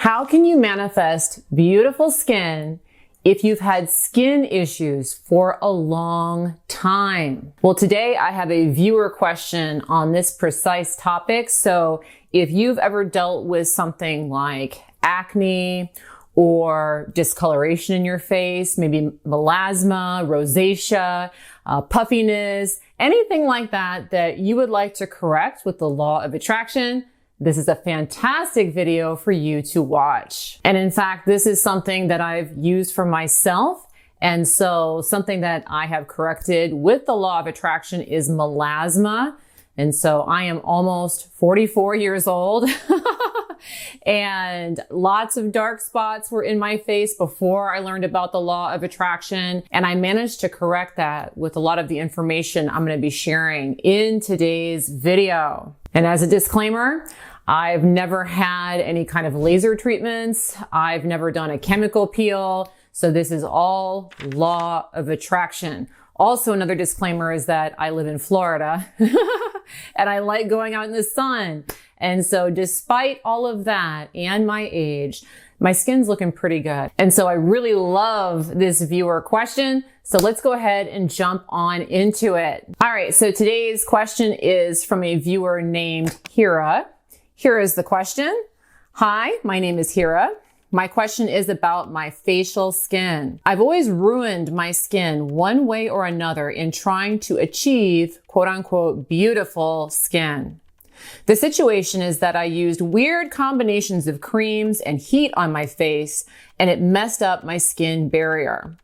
How can you manifest beautiful skin if you've had skin issues for a long time? Well, today I have a viewer question on this precise topic. So if you've ever dealt with something like acne or discoloration in your face, maybe melasma, rosacea, puffiness, anything like that that you would like to correct with the law of attraction, this is a fantastic video for you to watch. And in fact, this is something that I've used for myself. And so something that I have corrected with the law of attraction is melasma. And so I am almost 44 years old and lots of dark spots were in my face before I learned about the law of attraction. And I managed to correct that with a lot of the information I'm going to be sharing in today's video. And as a disclaimer, I've never had any kind of laser treatments. I've never done a chemical peel. So this is all law of attraction. Also, another disclaimer is that I live in Florida and I like going out in the sun. And so despite all of that and my age, my skin's looking pretty good. And so I really love this viewer question. So let's go ahead and jump on into it. All right. So today's question is from a viewer named Hira. Here is the question. Hi, my name is Hira. My question is about my facial skin. I've always ruined my skin one way or another in trying to achieve quote unquote beautiful skin. The situation is that I used weird combinations of creams and heat on my face and it messed up my skin barrier.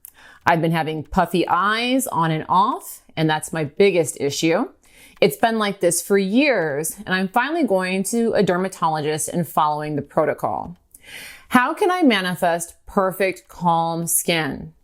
I've been having puffy eyes on and off, and that's my biggest issue. It's been like this for years, and I'm finally going to a dermatologist and following the protocol. How can I manifest perfect, calm skin?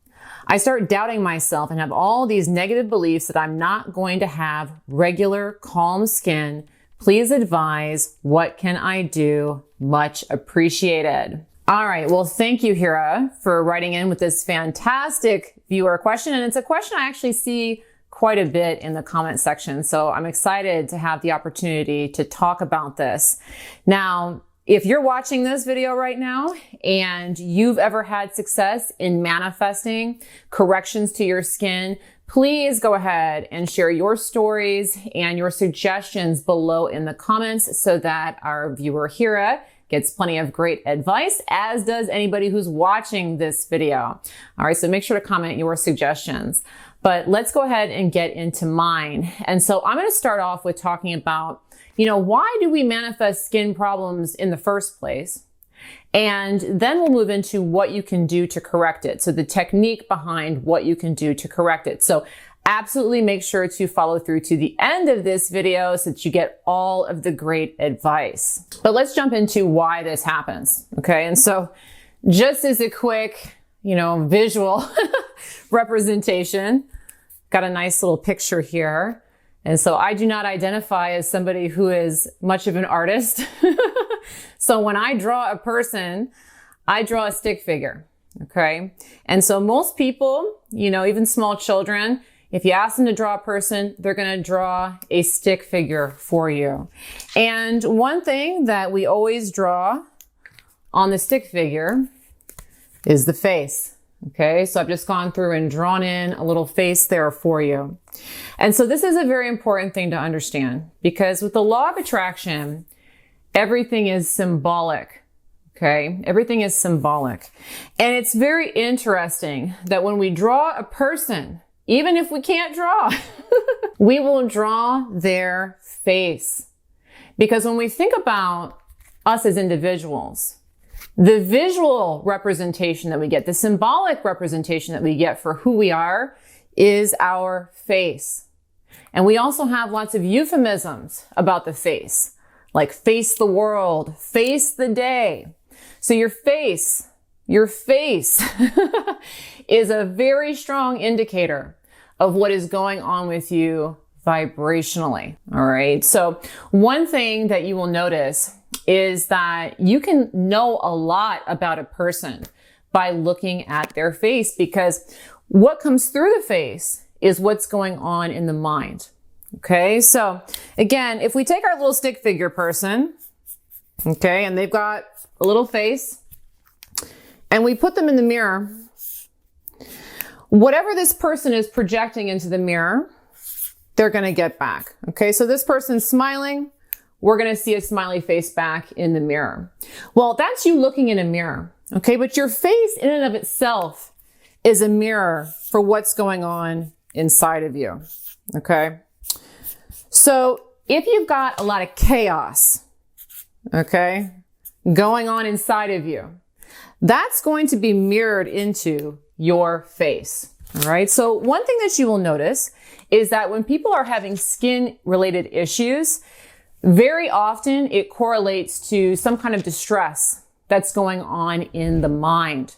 I start doubting myself and have all these negative beliefs that I'm not going to have regular, calm skin. Please advise, what can I do? Much appreciated. All right. Well, thank you, Hira, for writing in with this fantastic viewer question. And it's a question I actually see quite a bit in the comment section. So I'm excited to have the opportunity to talk about this. Now, if you're watching this video right now and you've ever had success in manifesting corrections to your skin, please go ahead and share your stories and your suggestions below in the comments so that our viewer Hira gets plenty of great advice, as does anybody who's watching this video. All right, so make sure to comment your suggestions. But let's go ahead and get into mine. And so I'm going to start off with talking about, why do we manifest skin problems in the first place? And then we'll move into what you can do to correct it. So the technique behind what you can do to correct it. So absolutely make sure to follow through to the end of this video so that you get all of the great advice. But let's jump into why this happens. Okay. And so just as a quick, visual representation, got a nice little picture here. And so I do not identify as somebody who is much of an artist. So when I draw a person, I draw a stick figure. Okay. And so most people, even small children, if you ask them to draw a person, they're going to draw a stick figure for you. And one thing that we always draw on the stick figure is the face. Okay, so I've just gone through and drawn in a little face there for you. And so this is a very important thing to understand, because with the law of attraction, everything is symbolic. Okay, everything is symbolic. And it's very interesting that when we draw a person, even if we can't draw, we will draw their face. Because when we think about us as individuals, the visual representation that we get, the symbolic representation that we get for who we are is our face. And we also have lots of euphemisms about the face, like face the world, face the day. So your face is a very strong indicator of what is going on with you vibrationally. All right. So one thing that you will notice is that you can know a lot about a person by looking at their face, because what comes through the face is what's going on in the mind. Okay. So again, if we take our little stick figure person, okay, and they've got a little face, and we put them in the mirror, whatever this person is projecting into the mirror, they're going to get back. Okay, so this person's smiling. We're going to see a smiley face back in the mirror. Well, that's you looking in a mirror. Okay, but your face in and of itself is a mirror for what's going on inside of you. Okay, so if you've got a lot of chaos, okay, going on inside of you, that's going to be mirrored into your face. All right. So one thing that you will notice is that when people are having skin related issues, very often it correlates to some kind of distress that's going on in the mind.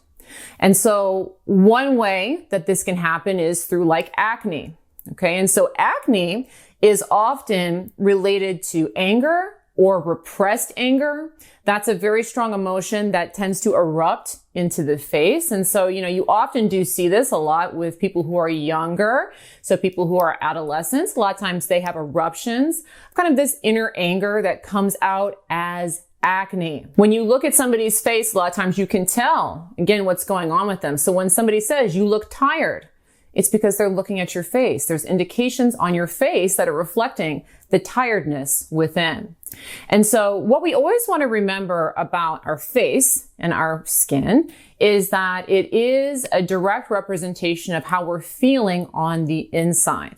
And so one way that this can happen is through like acne. Okay. And so acne is often related to anger or repressed anger. That's a very strong emotion that tends to erupt into the face. And so, you often do see this a lot with people who are younger. So people who are adolescents, a lot of times they have eruptions, kind of this inner anger that comes out as acne. When you look at somebody's face, a lot of times you can tell, again, what's going on with them. So when somebody says you look tired, it's because they're looking at your face. There's indications on your face that are reflecting the tiredness within. And so what we always want to remember about our face and our skin is that it is a direct representation of how we're feeling on the inside.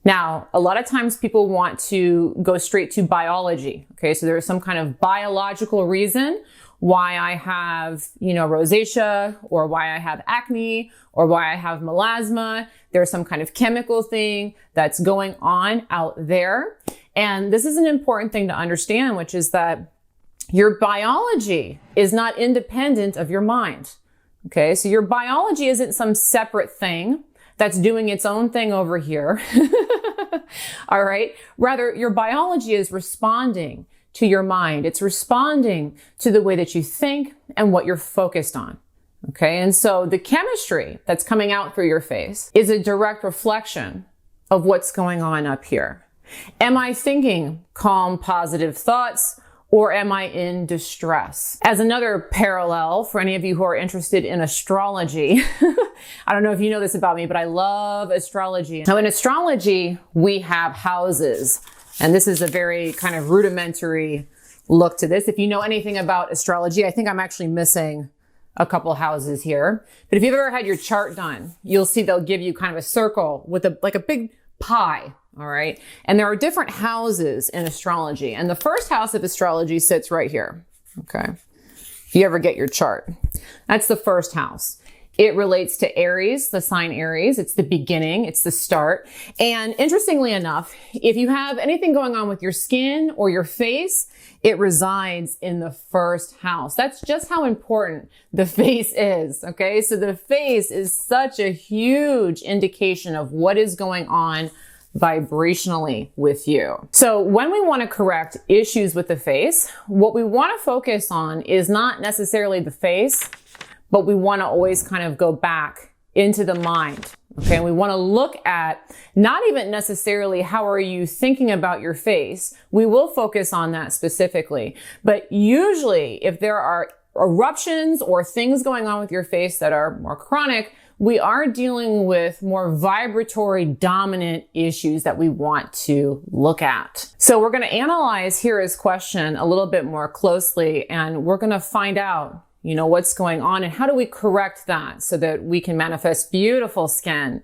Now, a lot of times people want to go straight to biology. Okay, so there's some kind of biological reason why I have, rosacea, or why I have acne, or why I have melasma. There's some kind of chemical thing that's going on out there. And this is an important thing to understand, which is that your biology is not independent of your mind. Okay, so your biology isn't some separate thing that's doing its own thing over here. All right. Rather, your biology is responding to your mind. It's responding to the way that you think and what you're focused on. Okay. And so the chemistry that's coming out through your face is a direct reflection of what's going on up here. Am I thinking calm, positive thoughts, or am I in distress? As another parallel for any of you who are interested in astrology, I don't know if you know this about me, but I love astrology. Now in astrology, we have houses. And this is a very kind of rudimentary look to this. If you know anything about astrology, I think I'm actually missing a couple houses here. But if you've ever had your chart done, you'll see they'll give you kind of a circle with like a big pie. All right. And there are different houses in astrology. And the first house of astrology sits right here. Okay. If you ever get your chart, that's the first house. It relates to Aries, the sign Aries. It's the beginning. It's the start. And interestingly enough, if you have anything going on with your skin or your face, it resides in the first house. That's just how important the face is. Okay. So the face is such a huge indication of what is going on vibrationally with you. So when we want to correct issues with the face, what we want to focus on is not necessarily the face, but we want to always kind of go back into the mind. Okay. And we want to look at not even necessarily how are you thinking about your face. We will focus on that specifically. But usually if there are eruptions or things going on with your face that are more chronic, we are dealing with more vibratory dominant issues that we want to look at. So we're going to analyze Hira's question a little bit more closely, and we're going to find out, what's going on and how do we correct that so that we can manifest beautiful skin.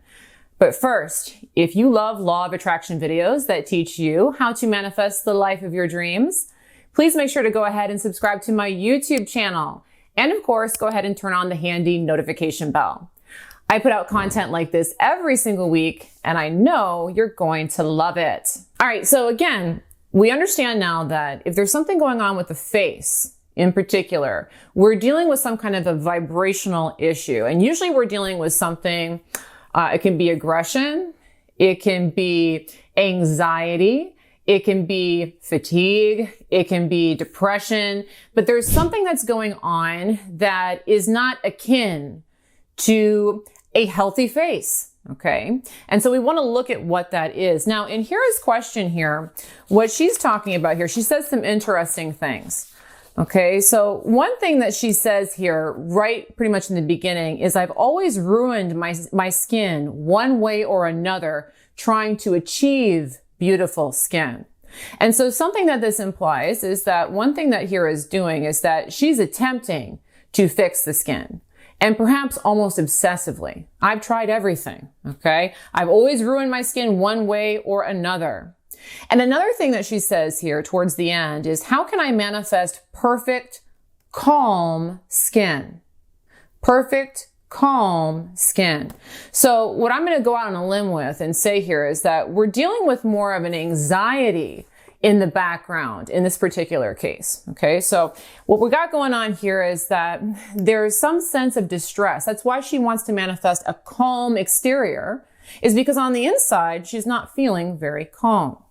But first, if you love law of attraction videos that teach you how to manifest the life of your dreams, please make sure to go ahead and subscribe to my YouTube channel. And of course, go ahead and turn on the handy notification bell. I put out content like this every single week, and I know you're going to love it. All right, so again, we understand now that if there's something going on with the face in particular, we're dealing with some kind of a vibrational issue. And usually we're dealing with something, it can be aggression, it can be anxiety, it can be fatigue, it can be depression, but there's something that's going on that is not akin to a healthy face. Okay. And so we want to look at what that is. Now, in Hira's question here, what she's talking about here, she says some interesting things. Okay, so one thing that she says here, right pretty much in the beginning, is I've always ruined my skin one way or another trying to achieve beautiful skin. And so something that this implies is that one thing that Hira is doing is that she's attempting to fix the skin. And perhaps almost obsessively. I've tried everything, okay? I've always ruined my skin one way or another. And another thing that she says here towards the end is, how can I manifest perfect, calm skin? Perfect, calm skin. So what I'm going to go out on a limb with and say here is that we're dealing with more of an anxiety in the background in this particular case. Okay, so what we got going on here is that there's some sense of distress. That's why she wants to manifest a calm exterior, is because on the inside, she's not feeling very calm.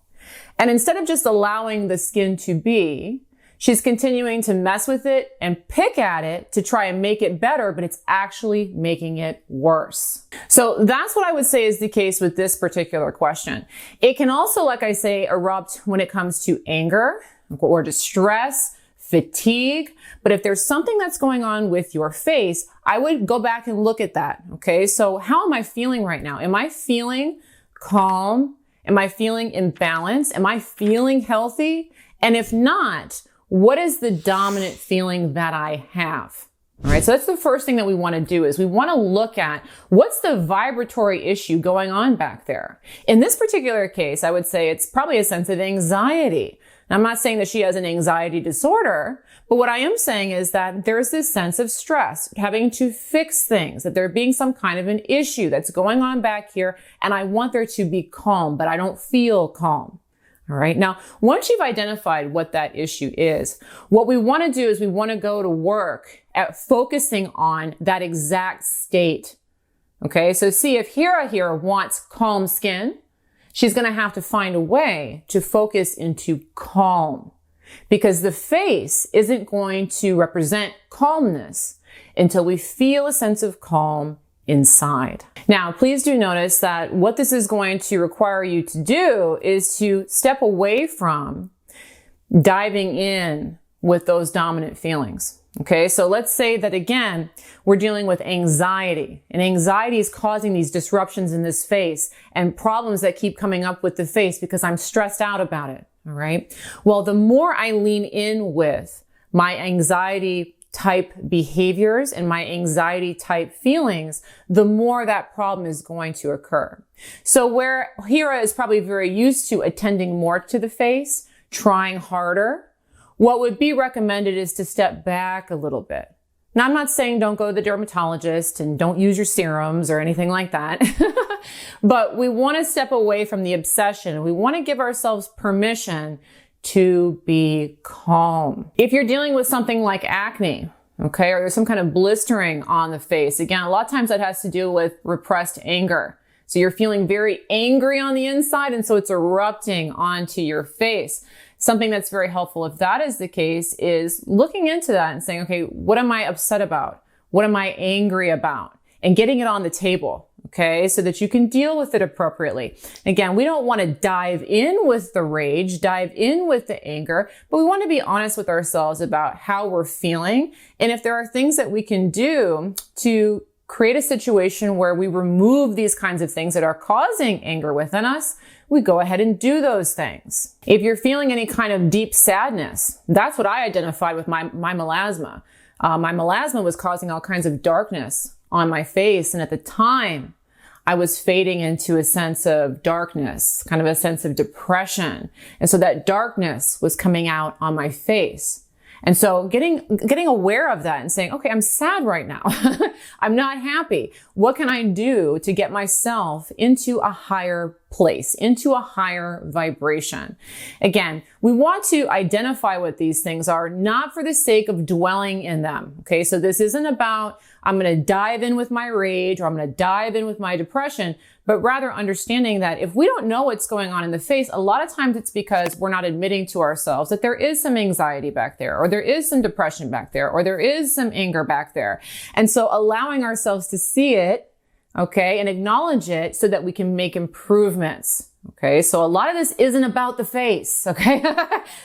And instead of just allowing the skin to be, she's continuing to mess with it and pick at it to try and make it better, but it's actually making it worse. So that's what I would say is the case with this particular question. It can also, like I say, erupt when it comes to anger or distress, fatigue. But if there's something that's going on with your face, I would go back and look at that. Okay, so how am I feeling right now? Am I feeling calm? Am I feeling in balance? Am I feeling healthy? And if not, what is the dominant feeling that I have? All right. So that's the first thing that we want to do, is we want to look at what's the vibratory issue going on back there. In this particular case, I would say it's probably a sense of anxiety. Now, I'm not saying that she has an anxiety disorder, but what I am saying is that there's this sense of stress, having to fix things, that there being some kind of an issue that's going on back here. And I want there to be calm, but I don't feel calm. All right. Now, once you've identified what that issue is, what we want to do is we want to go to work at focusing on that exact state. Okay. So see, if Hira here wants calm skin, she's going to have to find a way to focus into calm, because the face isn't going to represent calmness until we feel a sense of calm inside. Now, please do notice that what this is going to require you to do is to step away from diving in with those dominant feelings. Okay, so let's say that again, we're dealing with anxiety, and anxiety is causing these disruptions in this face and problems that keep coming up with the face because I'm stressed out about it. All right. Well, the more I lean in with my anxiety type behaviors and my anxiety type feelings, the more that problem is going to occur. So where Hira is probably very used to attending more to the face, trying harder, what would be recommended is to step back a little bit. Now, I'm not saying don't go to the dermatologist and don't use your serums or anything like that, but we want to step away from the obsession. We want to give ourselves permission to be calm. If you're dealing with something like acne, okay, or there's some kind of blistering on the face, again, a lot of times that has to do with repressed anger. So you're feeling very angry on the inside, and so it's erupting onto your face. Something that's very helpful if that is the case is looking into that and saying, okay, what am I upset about? What am I angry about? And getting it on the table, okay, so that you can deal with it appropriately. Again, we don't want to dive in with the rage, dive in with the anger, but we want to be honest with ourselves about how we're feeling. And if there are things that we can do to create a situation where we remove these kinds of things that are causing anger within us, we go ahead and do those things. If you're feeling any kind of deep sadness, that's what I identified with my melasma. My melasma was causing all kinds of darkness on my face. And at the time, I was fading into a sense of darkness, kind of a sense of depression. And so that darkness was coming out on my face. And so getting aware of that and saying, okay, I'm sad right now. I'm not happy. What can I do to get myself into a higher place, into a higher vibration? Again, we want to identify what these things are, not for the sake of dwelling in them. Okay. So this isn't about, I'm going to dive in with my rage or I'm going to dive in with my depression, but rather understanding that if we don't know what's going on in the face, a lot of times it's because we're not admitting to ourselves that there is some anxiety back there, or there is some depression back there, or there is some anger back there. And so allowing ourselves to see it, okay, and acknowledge it so that we can make improvements. Okay, so a lot of this isn't about the face, okay?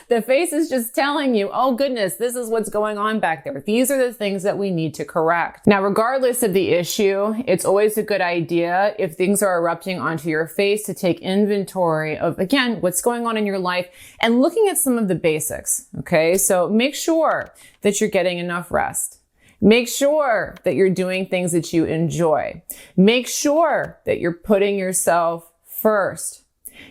The face is just telling you, oh goodness, this is what's going on back there. These are the things that we need to correct. Now, regardless of the issue, it's always a good idea if things are erupting onto your face to take inventory of, again, what's going on in your life and looking at some of the basics, okay? So make sure that you're getting enough rest. Make sure that you're doing things that you enjoy. Make sure that you're putting yourself first.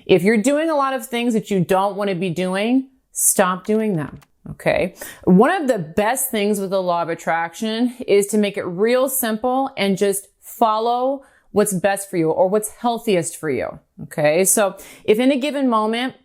If you're doing a lot of things that you don't want to be doing, stop doing them. Okay. One of the best things with the law of attraction is to make it real simple and just follow what's best for you or what's healthiest for you. Okay. So if in a given moment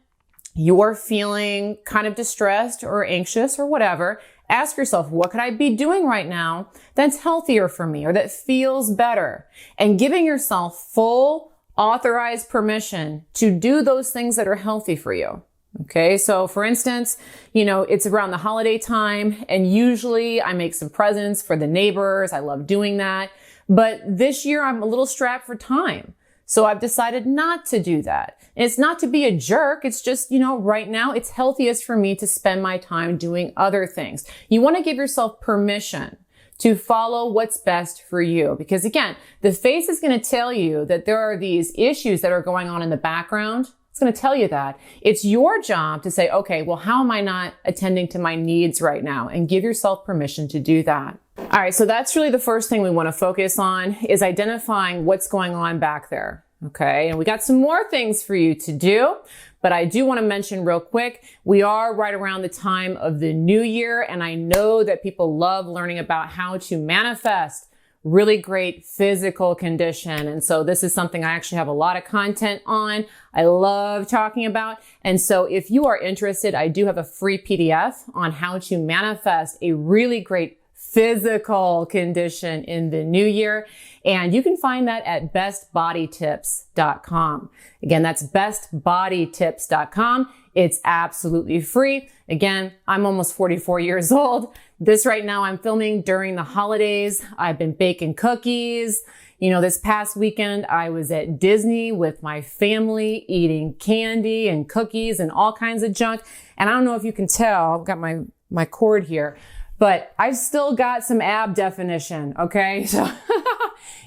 you're feeling kind of distressed or anxious or whatever, ask yourself, what could I be doing right now that's healthier for me or that feels better? And giving yourself full authorized permission to do those things that are healthy for you. Okay. So for instance, it's around the holiday time and usually I make some presents for the neighbors. I love doing that. But this year I'm a little strapped for time. So I've decided not to do that. And it's not to be a jerk. It's just, right now it's healthiest for me to spend my time doing other things. You want to give yourself permission to follow what's best for you. Because again, the face is going to tell you that there are these issues that are going on in the background. It's going to tell you that. It's your job to say, okay, well, how am I not attending to my needs right now? And give yourself permission to do that. All right. So that's really the first thing we want to focus on is identifying what's going on back there. Okay. And we got some more things for you to do, but I do want to mention real quick, we are right around the time of the new year. And I know that people love learning about how to manifest really great physical condition. And so this is something I actually have a lot of content on. I love talking about. And so if you are interested, I do have a free PDF on how to manifest a really great physical condition in the new year. And you can find that at bestbodytips.com. Again, that's bestbodytips.com. It's absolutely free. Again, I'm almost 44 years old. This right now I'm filming during the holidays. I've been baking cookies. This past weekend I was at Disney with my family eating candy and cookies and all kinds of junk. And I don't know if you can tell, I've got my cord here, but I've still got some ab definition, okay? So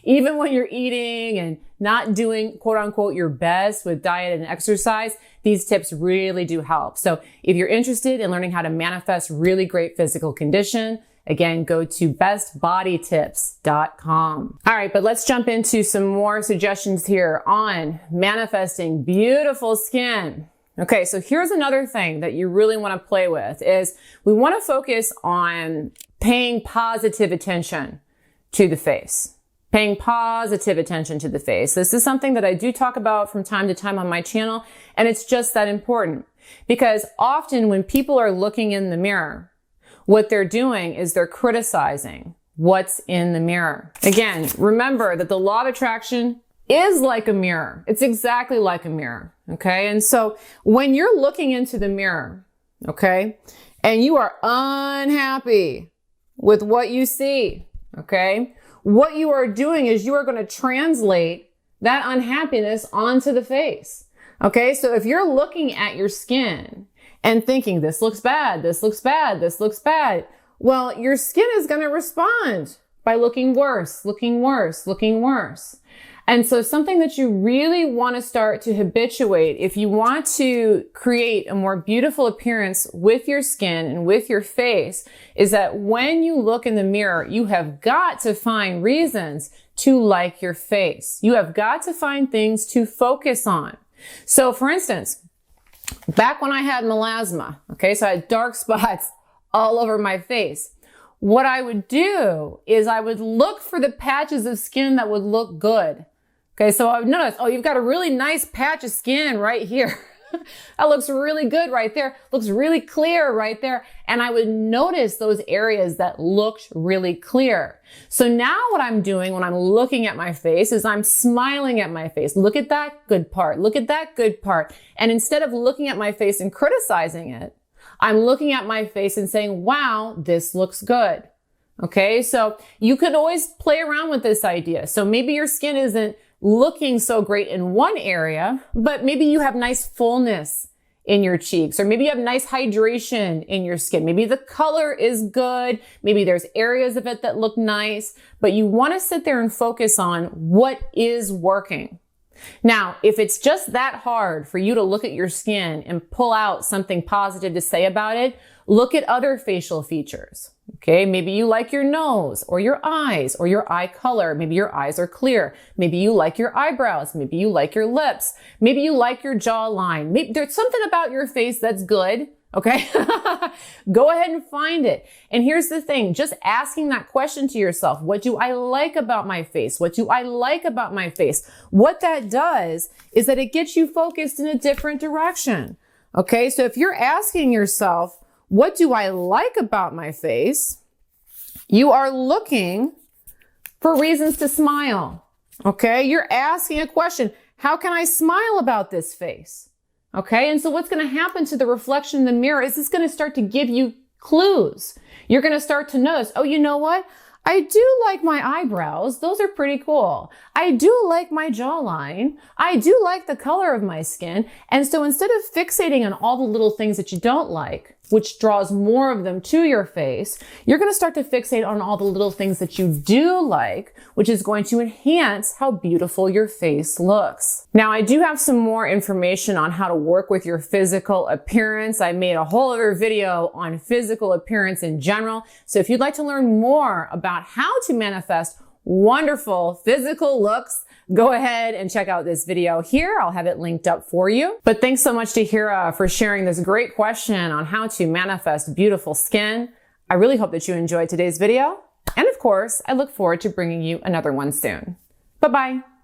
even when you're eating and not doing quote unquote your best with diet and exercise, these tips really do help. So if you're interested in learning how to manifest really great physical condition, again, go to bestbodytips.com. All right, but let's jump into some more suggestions here on manifesting beautiful skin. Okay, so here's another thing that you really want to play with is we want to focus on paying positive attention to the face. Paying positive attention to the face. This is something that I do talk about from time to time on my channel, and it's just that important because often when people are looking in the mirror, what they're doing is they're criticizing what's in the mirror. Again, remember that the law of attraction is like a mirror. It's exactly like a mirror. Okay. And so when you're looking into the mirror, okay, and you are unhappy with what you see, okay, what you are doing is you are going to translate that unhappiness onto the face. Okay. So if you're looking at your skin and thinking, this looks bad, this looks bad, this looks bad, well, your skin is going to respond by looking worse, looking worse, looking worse. And so something that you really want to start to habituate if you want to create a more beautiful appearance with your skin and with your face is that when you look in the mirror, you have got to find reasons to like your face. You have got to find things to focus on. So for instance, back when I had melasma, okay, so I had dark spots all over my face. What I would do is I would look for the patches of skin that would look good. Okay, so I've noticed, oh, you've got a really nice patch of skin right here. That looks really good right there. Looks really clear right there. And I would notice those areas that looked really clear. So now what I'm doing when I'm looking at my face is I'm smiling at my face. Look at that good part. Look at that good part. And instead of looking at my face and criticizing it, I'm looking at my face and saying, wow, this looks good. Okay, so you could always play around with this idea. So maybe your skin isn't looking so great in one area, but maybe you have nice fullness in your cheeks, or maybe you have nice hydration in your skin. Maybe the color is good. Maybe there's areas of it that look nice, but you want to sit there and focus on what is working. Now, if it's just that hard for you to look at your skin and pull out something positive to say about it, look at other facial features. Okay, maybe you like your nose or your eyes or your eye color. Maybe your eyes are clear. Maybe you like your eyebrows. Maybe you like your lips. Maybe you like your jawline. Maybe there's something about your face that's good. Okay, go ahead and find it. And here's the thing, just asking that question to yourself, what do I like about my face? What do I like about my face? What that does is that it gets you focused in a different direction. Okay, so if you're asking yourself, what do I like about my face? You are looking for reasons to smile. Okay, you're asking a question, how can I smile about this face? Okay, and so what's going to happen to the reflection in the mirror is it's going to start to give you clues. You're going to start to notice, oh, you know what? I do like my eyebrows. Those are pretty cool. I do like my jawline. I do like the color of my skin. And so instead of fixating on all the little things that you don't like, which draws more of them to your face, you're going to start to fixate on all the little things that you do like, which is going to enhance how beautiful your face looks. Now, I do have some more information on how to work with your physical appearance. I made a whole other video on physical appearance in general. So if you'd like to learn more about how to manifest wonderful physical looks, go ahead and check out this video here. I'll have it linked up for you. But thanks so much to Hira for sharing this great question on how to manifest beautiful skin. I really hope that you enjoyed today's video. And of course, I look forward to bringing you another one soon. Bye-bye.